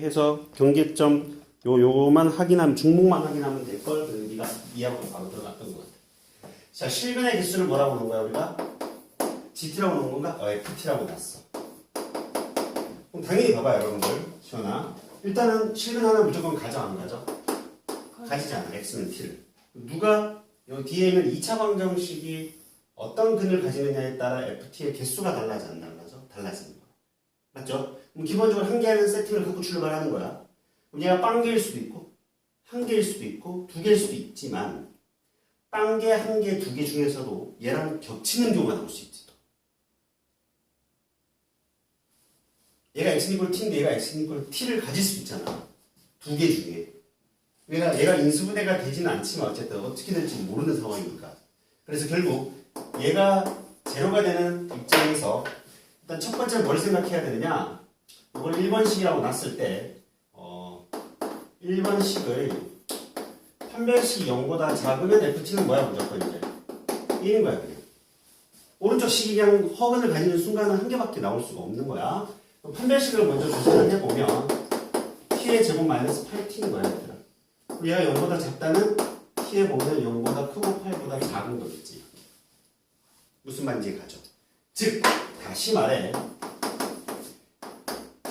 해서 경계점 요거만 확인하면 중목만 확인하면 될 걸 우리가 이해하고 바로 들어갔던 것 같아. 자, 실근의 개수를 뭐라고 놓은 거야 우리가? GT라고 놓은 건가? FT라고 놨어. 그럼 당연히 봐봐요 여러분들. 시원아. 일단은 실근 하나 무조건 가져 안 가져? 가지지 않아. X는 T를. 누가 요 뒤에 있는 2차 방정식이 어떤 근을 가지느냐에 따라 FT의 개수가 달라져 안 달라져? 달라지는 거야. 맞죠? 그럼 기본적으로 한 개는 세팅을 갖고 출발하는 거야. 그럼 얘가 빵개일 수도 있고 한 개일 수도 있고 두 개일 수도 있지만 빵개, 한 개, 두 개 중에서도 얘랑 겹치는 경우가 나올 수 있지. 얘가 X는 T인데 얘가 X는 T를 가질 수 있잖아. 두 개 중에. 얘가 인수분해가 되지는 않지만 어쨌든 어떻게 될지 모르는 상황이니까. 그래서 결국 얘가 제로가 되는 입장에서 일단 첫 번째 뭘 생각해야 되느냐. 이걸 1번식이라고 놨을 때 1번식을 판별식이 0보다 작으면 FT는 뭐야 무조건 이제 1인 거야 그냥. 오른쪽 식이 그냥 허근을 가지는 순간은 한 개밖에 나올 수가 없는 거야. 판별식을 먼저 조사를 해보면 t의 제곱 마이너스 8t인 거야 얘들아. 얘가 0보다 작다는 t의 보면 0보다 크고 8보다 작은 거겠지. 무슨 말인지 가죠. 즉 다시 말해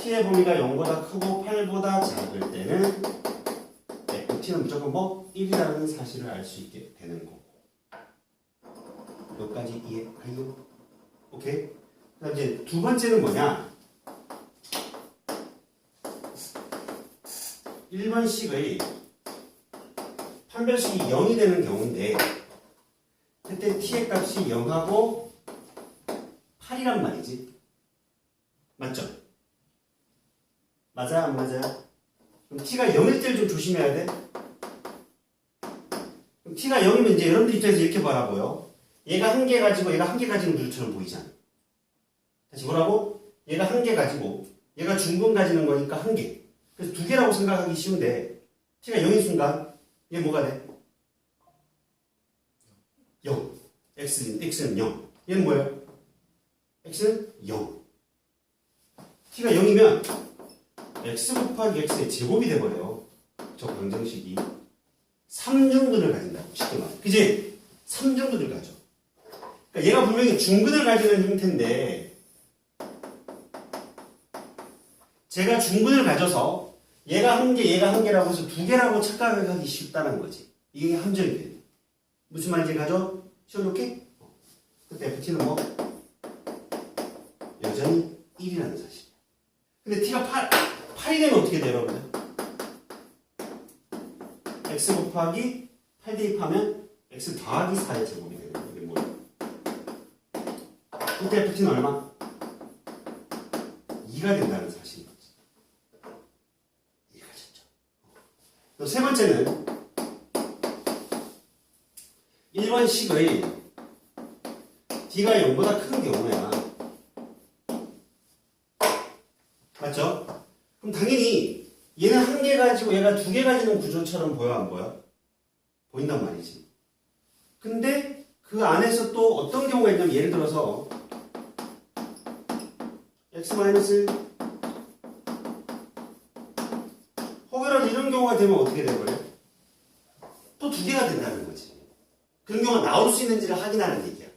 t의 범위가 0보다 크고 8보다 작을 때는 ft는 무조건 뭐 1이라는 사실을 알 수 있게 되는 거고. 여기까지 이해가요? 오케이? 그다음 이제 두 번째는 뭐냐? 1번식의 판별식이 0이 되는 경우인데 그때 t의 값이 0하고 8이란 말이지. 맞죠? 맞아 안 맞아? 그럼 t가 0일 때를 좀 조심해야 돼. 그럼 t가 0이면 이제 여러분들 입장에서 이렇게 바라보여. 얘가 한 개 가지고 얘가 한 개 가지는 구조처럼 보이잖아. 다시 뭐라고? 얘가 한 개 가지고 얘가 중근 가지는 거니까 한 개. 그래서 두 개라고 생각하기 쉬운데 t가 0인 순간 얘 뭐가 돼? 0. x는 0. 얘는 뭐예요? x는 0. t가 0이면 x 곱하기 x의 제곱이 돼버려요. 저 방정식이 3중근을 가진다고 쉽게 말해. 그지? 3중근을 가져. 그러니까 얘가 분명히 중근을 가지는 형태인데 제가 중근을 가져서 얘가 한 개, 얘가 한 개라고 해서 두 개라고 착각을 하기 쉽다는 거지. 이게 함정이 돼요. 무슨 말인지 가져? 시원하게? 그때 FT는 뭐? 여전히 1이라는 사실. 근데 T가 8이 되면 어떻게 돼요, 여러분들? X 곱하기 8 대입하면 X 더하기 4의 제곱이 되는 거예요. 이게 뭐예요? 그때 FT는 얼마? 2가 된다는 사실인 거지. 이해가셨죠? 또 세 번째는 1번식의 D가 0보다 큰 경우야. 맞죠? 그럼 당연히 얘는 한 개 가지고 얘가 두 개 가지는 구조처럼 보여 안 보여? 보인단 말이지. 근데 그 안에서 또 어떤 경우가 있냐면 예를 들어서 x-1 혹여라도 이런 경우가 되면 어떻게 돼버려? 또 두 개가 된다는 거지. 그런 경우가 나올 수 있는지를 확인하는 얘기야.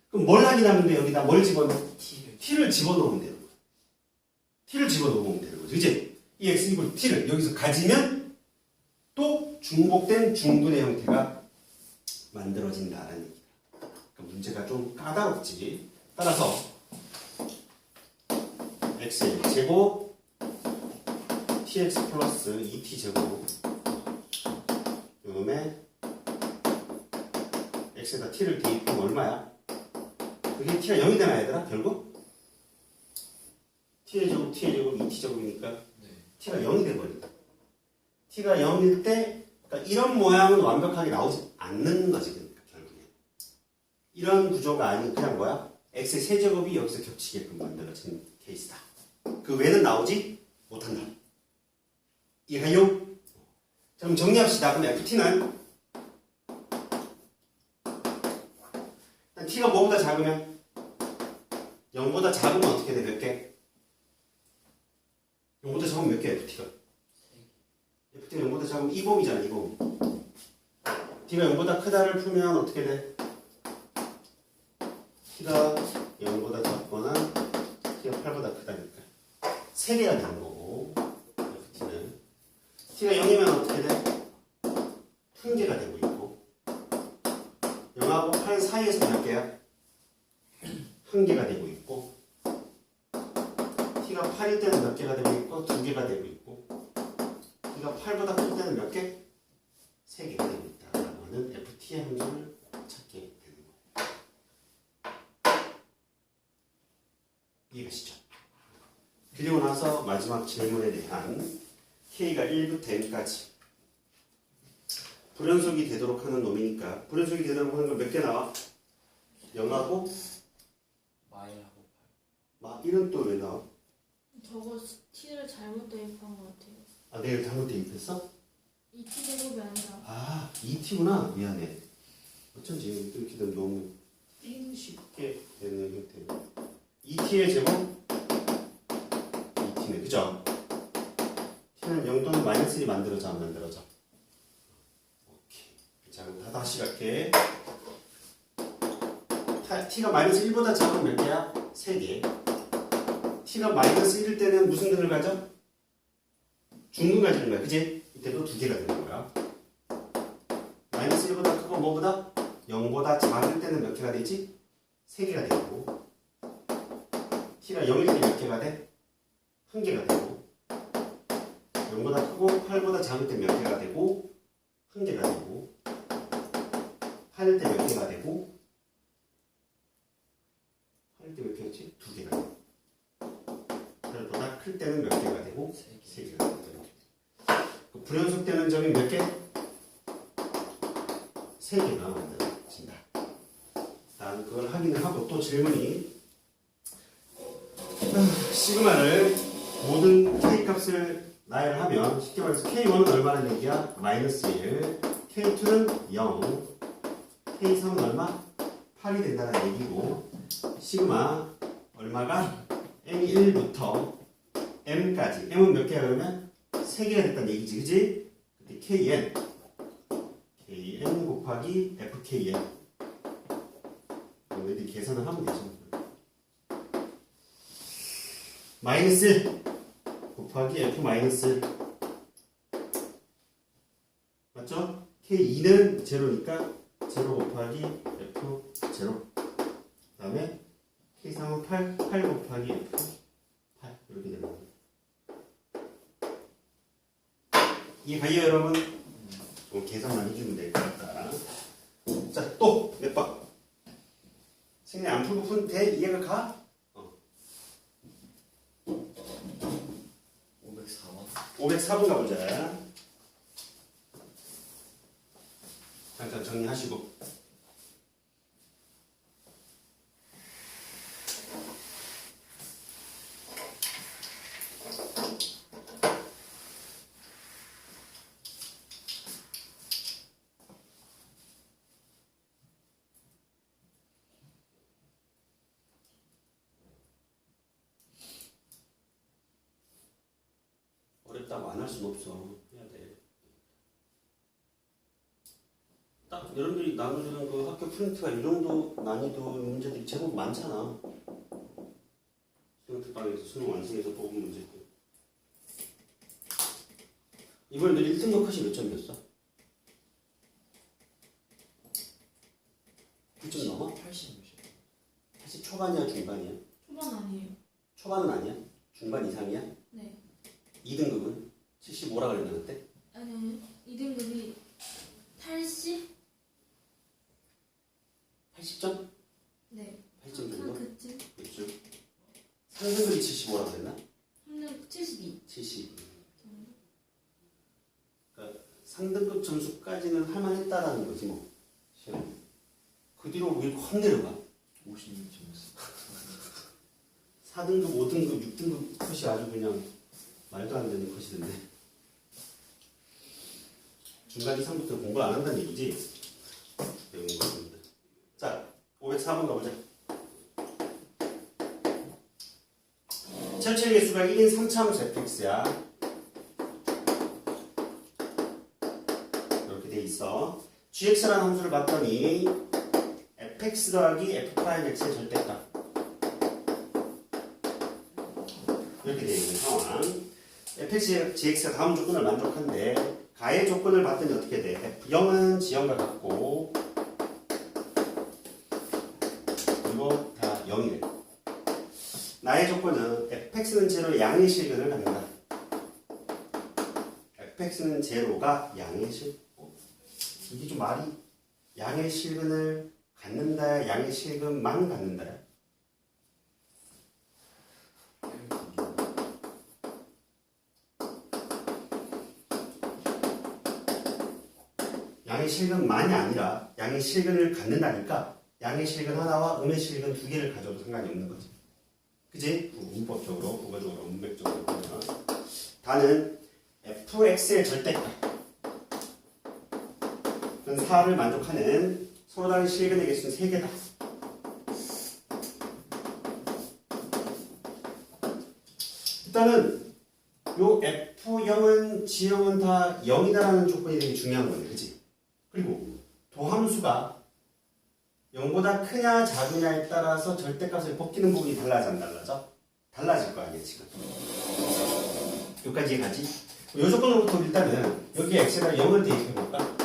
그럼 뭘 확인하면 돼? 여기다 뭘 집어넣어? t를 집어넣으면 되는 거야. t를 집어넣으면 되는 거죠. 이제 이 x 이걸 t를 여기서 가지면 또 중복된 중분의 형태가 만들어진다는 얘기다. 그러니까 문제가 좀 까다롭지. 따라서 x의 제곱 tx 플러스 2t 제곱 요놈에 x에다 t를 대입하면 얼마야? 그게 t가 0이 되나 얘들아? 결국? t의 제곱, t의 제곱, 2t 제곱이니까 t가 0이 돼버린다. t가 0일 때 그러니까 이런 모양은 완벽하게 나오지 않는 거지. 그러니까 결국에 이런 구조가 아닌 그냥 뭐야? x의 세제곱이 여기서 겹치게끔 만들어진 케이스다. 그 외에는 나오지 못한다. 이해가요? 자, 그럼 정리합시다. 그럼 ft는 t가 뭐보다 작으면 0보다 작으면 어떻게 돼? 몇 개? 0보다 작으면 몇 개야, FT가? FT가 0보다 작으면 2봄이잖아, 2봄. T가 0보다 크다를 풀면 어떻게 돼? T가 0보다 작거나 T가 8보다 크다니까. 3개가 되는 거고, FT는. T가 0이면 어떻게 돼? 2개가 되고 있고. 0하고 8 사이에서 몇 개야? 1개가 되고 있고. T가 8일 때는 몇 개가 되고 있고, 2개가 되고 있고. T가 8보다 클 때는 몇 개? 3개가 되고 있다라고 하는 FT의 함수를 찾게 되는 거예요. 이해가시죠? 그리고 나서 마지막 질문에 대한 K가 1부터 N까지 불연속이 되도록 하는 놈이니까 불연속이 되도록 하는 건 몇 개 나와? 0하고 마일하고 1은 또 왜 나와? 저거 T를 잘못 대입한 것 같아요. 아, 내가 잘못 대입했어? 2T 제곱이 아니라 아, 2T구나. 미안해. 어쩐지 이렇게 되면 너무 쉽게 되는 형태로 2T의 제곱 2T네. 그죠? T는 0 또는 마이너스 1이 만들어져 안 만들어져? 오케이. 자, 그럼 다시 갈게. T가 마이너스 1보다 작으면 몇 개야? 3개. T가 마이너스 1일 때는 무슨 근을 가져? 중근 가지는 거야. 그지? 이때도 2개가 되는 거야. 마이너스 1보다 크고 뭐보다? 0보다 작을 때는 몇 개가 되지? 3개가 되고. T가 0일 때 몇 개가 돼? 1개가 되고. 0보다 크고 8보다 작을 때 몇 개가 되고? 1개가 되고. 8일 때 몇 개가 되고? 8일 때 몇 개였지? 2개가 되고. 8보다 클 때는 몇 개가 되고? 3개가 되고. 불연속되는 점이 몇 개? 3개가 만들어진다. 난 그걸 확인을 하고 또 질문이 시그마를 모든 K값을 나열하면 쉽게 말해서 K1은 얼마나 얘기야? 마이너스 1 K2는 0 K3은 얼마? 8이 된다는 얘기고 시그마 얼마가? M1부터 M까지 M은 몇 개야 그러면? 3개가 됐다는 얘기지, 그지? 근데 KN 곱하기 FKN 너희들이 계산을 하면 되죠. 마이너스 1 곱하기 F 마이너스 1 맞죠? K2는 제로니까 제로 곱하기 F 제로 그 다음에 K3은 8 곱하기 F 8 이렇게 되는 거예요. 이해가요 여러분? 계산만 해주면 될 것 같다. 자, 또 몇 번? 생리 안 풀고 푼 대 이해가 가? 504번 504번 가보자. 잠깐 정리하시고. 어렵다고 안 할 수는 없어. 해야 돼. 딱 여러분들이 나눠주는 그 학교 프린트가 이 정도 난이도 문제들이 제법 많잖아. 수능 특강에서 수능 완성해서 뽑은 문제고. 이번에 너 1등급 컷이 몇 점이었어? 9점 넘어? 80 80 초반이야 중반이야? 초반 아니에요. 초반은 아니야? 중반 이상이야? 네. 2등급은? 75라 그랬나 그때? 아니 2등급이 80? 80점? 네. 80점 정도? 그쯤? 그렇죠. 3등급이 75라고 그랬나? 3등 72. 70. 그러니까 3등급 점수까지는 할만했다라는 거지 뭐. 시험. 그 뒤로 왜 확 내려가? 56점이었어 4등급, 5등급, 6등급 컷이 아주 그냥 말도 안 되는 컷이던데. 중간 이상부터 공부를 안 한다는 얘기지? 배운 거입니다. 자, 504번 가보자. 철책 최초의 개수가 1인 3차함수 fx야. 이렇게 돼 있어. gx라는 함수를 봤더니 fx 더하기 f'x의 절대값 이렇게 되어 있는 상황. fx, gx가 다음 조건을 만족한데 가의 조건을 봤더니 어떻게 돼? f0은 지형과 같고 그리고 다 0이래. 나의 조건은 fx는 제로 양의 실근을 갖는다. fx는 제로가 양의 실 이게 좀 말이 양의 실근을 갖는다야 양의 실근만 갖는다야. 양의 실근만이 아니라 양의 실근을 갖는다니까 양의 실근 하나와 음의 실근 두 개를 가져도 상관이 없는 거지. 그지? 문법적으로, 국어적으로, 문맥적으로 보면 다는 fx의 절대값 4를 만족하는 서로 다른 실근의 개수는 3개다. 일단은 요 f0은 g형은 다 0이다라는 조건이 되게 중요한 거네. 그치? 그리고 도함수가 0보다 크냐 작으냐에 따라서 절대값을 벗기는 부분이 달라져 안 달라져? 달라질 거 아니야 지금. 여기까지 이해가지? 이 조건으로부터 일단은 여기에 x에다 0을 대입해볼까?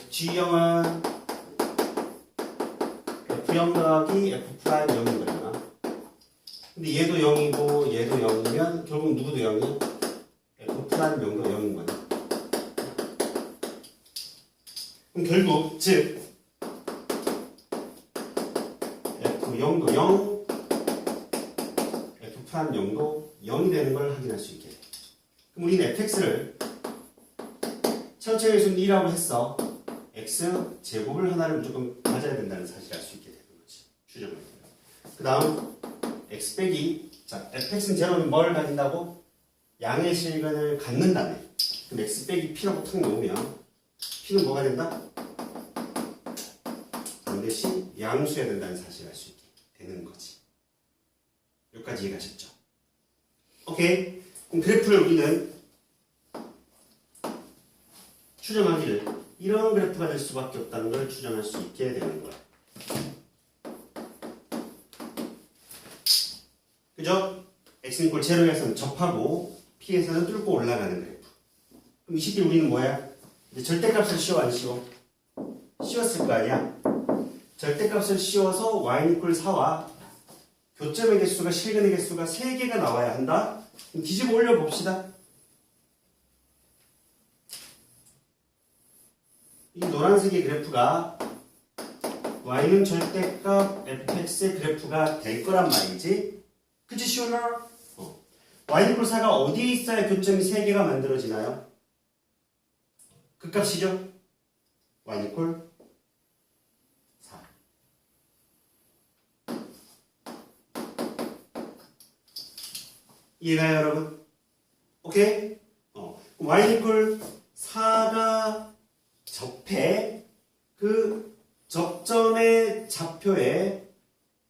g형은 f0 더하기 f' 0인 거잖아. 근데 얘도 0이고 얘도 0이면 결국 누구도 0이? f' 0도 0인 거야. 그럼 결국 즉 f0도 0, f' 0도 0이 되는 걸 확인할 수 있게 돼. 그럼 우리는 fx를 천천히 2라고 했어. x 제곱을 하나를 무조건 가져야 된다는 사실을 알 수 있게 되는 거지. 추정을. 그 다음 x 빼기 자 fx는 제로는 뭘 가진다고? 양의 실근을 갖는다네. 그럼 x 빼기 p라고 탁 놓으면 p는 뭐가 된다? 반드시 양수해야 된다는 사실을 알 수 있게 되는 거지. 여기까지 이해가셨죠? 오케이. 그럼 그래프를 우리는 추정하기를 이런 그래프가 될 수밖에 없다는 걸 추정할 수 있게 되는 거야. 그죠? x는 이꼴 제로에서는 접하고 p에서는 뚫고 올라가는 그래프. 그럼 이 시기 우리는 뭐야? 이제 절대값을 씌워 안 씌워? 씌웠을 거 아니야? 절대값을 씌워서 y 이꼴 4와 교점의 개수가 실근의 개수가 3개가 나와야 한다? 그럼 뒤집어 올려 봅시다. 이 노란색의 그래프가 y는 절대값 fx의 그래프가 될 거란 말이지. 그치 시원하? y 이꼴 4가 어디에 있어야 교점이 3개가 만들어지나요? 그 값이죠? y 이꼴 4. 이해가요 여러분? 오케이? y 이꼴 4가 접해 그 접점의 좌표에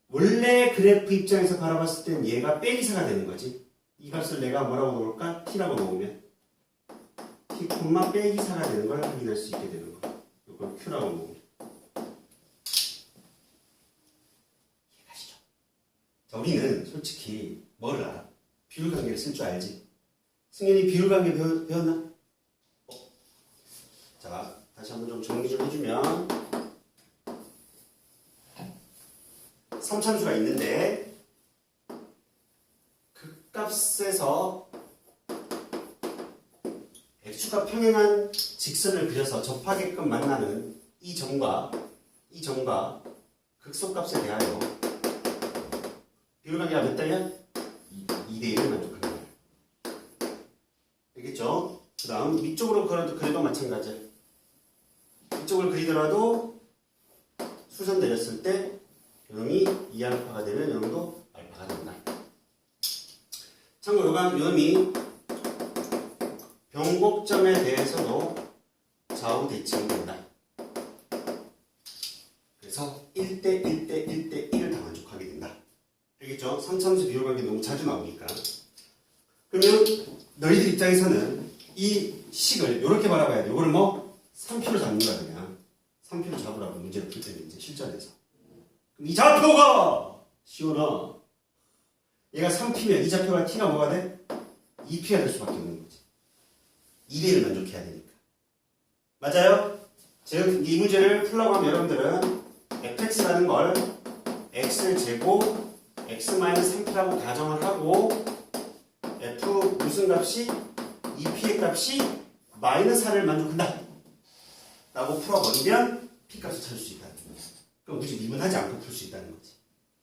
원래 그래프 입장에서 바라봤을 땐 얘가 빼기사가 되는 거지. 이 값을 내가 뭐라고 놓을까? t라고 놓으면 t, 빼기사가 되는 걸 확인할 수 있게 되는 거야. 이걸 q라고 놓으면. 이해가시죠? 자, 우리는 솔직히 뭐를 알아? 비율관계를 쓸 줄 알지? 승현이 비율관계 배웠나? 자, 다시 한번 좀 정리 좀 해주면 삼참수가 있는데 그 값에서 x축과 평행한 직선을 그려서 접하게끔 만나는 이 점과 극소값에 대하여 비율관계가 몇 대냐? 2대1을 만족하는 거야. 알겠죠? 그 다음 위쪽으로 그래도 마찬가지야. 이쪽을 그리더라도 수선 내렸을 때 요놈이 2알파가 되면 요놈도 알파가 된다. 참고로 요놈이 변곡점에 대해서도 좌우 대칭된다. 그래서 1대 1대 1대 1을 다 만족하게 된다. 알겠죠? 선참수 비교각이 너무 자주 나오니까. 그러면 너희들 입장에서는 이 식을 이렇게 바라봐야 돼. 이거를 뭐 3표로 잡는 거야 그냥. 3표로 잡으라고 문제를 풀 때는 이제 실전에서. 그럼 이 좌표가 시원아. 얘가 3P면 이 좌표가 T가 뭐가 돼? 2P가 될 수밖에 없는 거지. 2대를 만족해야 되니까. 맞아요? 즉, 이 문제를 풀려고 하면 여러분들은 fx라는 걸 x를 제곱 x-3p라고 가정을 하고 f 무슨 값이 2p의 값이 마이너스 4를 만족한다 라고 풀어버리면 p값을 찾을 수 있다는 거예요. 그럼 굳이 미분하지 않고 풀 수 있다는 거지.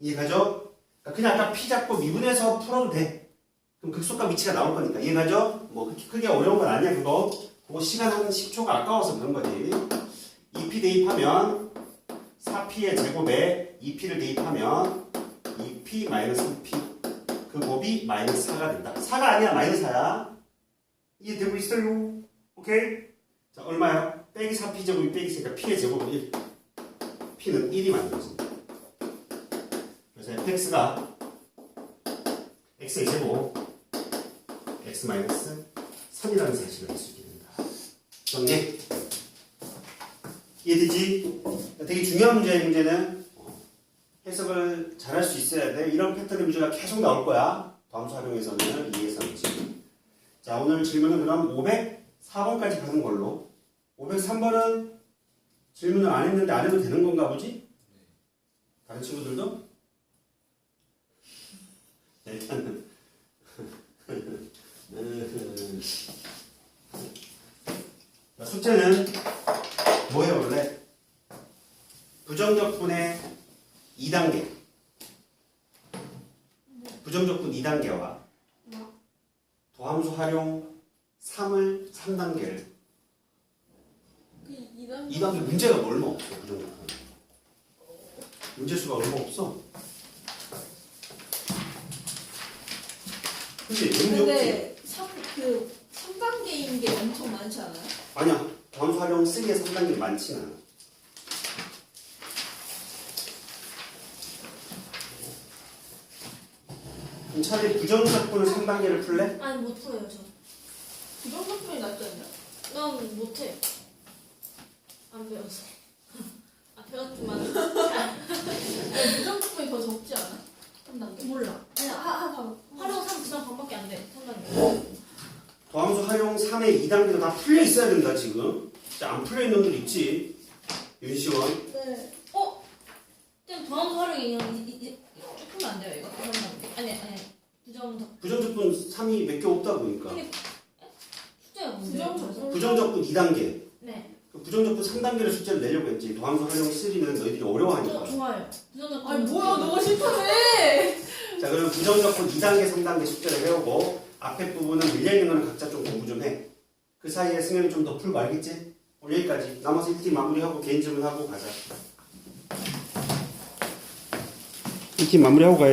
이해가죠? 그러니까 그냥 아까 p 잡고 미분해서 풀어도 돼. 그럼 극소값 위치가 나올 거니까. 이해가죠? 뭐 그렇게 크게 어려운 건 아니야 그거. 그거 시간 한 10초가 아까워서 그런 거지. 2p 대입하면 4p의 제곱에 2p를 대입하면 2p 마이너스 3p 그 곱이 마이너스 4가 된다. 4가 아니야 마이너스 4야. 이해되고 있어요? 오케이? 자 얼마야? 빼기 4p 제곱이 빼기 있으니까 p의 제곱은 1. p는 1이 만들어진다. 그래서 fx가 x의 제곱 x 마이너스 3이라는 사실을 알 수 있게 된다. 정리? 이해되지? 되게 중요한 문제야. 이 문제는 해석을 잘할 수 있어야 돼. 이런 패턴의 문제가 계속 나올 거야. 다음 활용에서는 이해서지. 자 오늘 질문은 그럼 504번까지 가는 걸로. 503번은 질문을 안 했는데 안 해도 되는 건가 보지? 다른 친구들도? 일단은 숙제는 뭐예요 원래? 부정적분의 2단계 부정적분 2단계와 도함수 활용 3을 3단계를 2단계 문제가 얼마 없어. 부정적분 문제수가 얼마 없어. 그치? 근데 3단계인 게 엄청 많지 않아요? 아니야. 도함수 활용 3의 3단계 많지는 않아. 그럼 차라리 부정적분을 3단계를 풀래? 아니 못 풀어요 저. 부정적분이 낫지 않냐? 난 못해. 안 배워서. 아 배웠지만 부정적분이 더 적지 않아? 3단계? 몰라. 아니 봐봐. 활용 3 그냥 반밖에 안 돼. 3단계. 도함수 활용 3의 2단계도 다 풀려 있어야 된다 지금. 진짜 안 풀려 있는 놈들 있지. 윤시원. 네. 그냥 도함수 활용이 이제 풀면 안 돼요 이거. 3단계. 아니 부정적. 부정적분 3이 몇 개 없다 보니까. 근데 숙제가 뭔데요? 부정적분 2단계. 네. 그 부정적분 3단계를 숙제를 내려고 했지. 도함수 활용 3는 너희들이 어려워하니까. 좋아요. 부정적. 아니 뭐야 너가 싫다며! 자 그럼 부정적분 2단계, 3단계 숙제를 해오고 앞에 부분은 밀려있는 거는 각자 좀 공부 좀 해. 그 사이에 승현이 좀 더 풀고 알겠지? 오늘 여기까지. 나머지 1팀 마무리하고 개인 질문하고 가자. 1팀 마무리하고 가야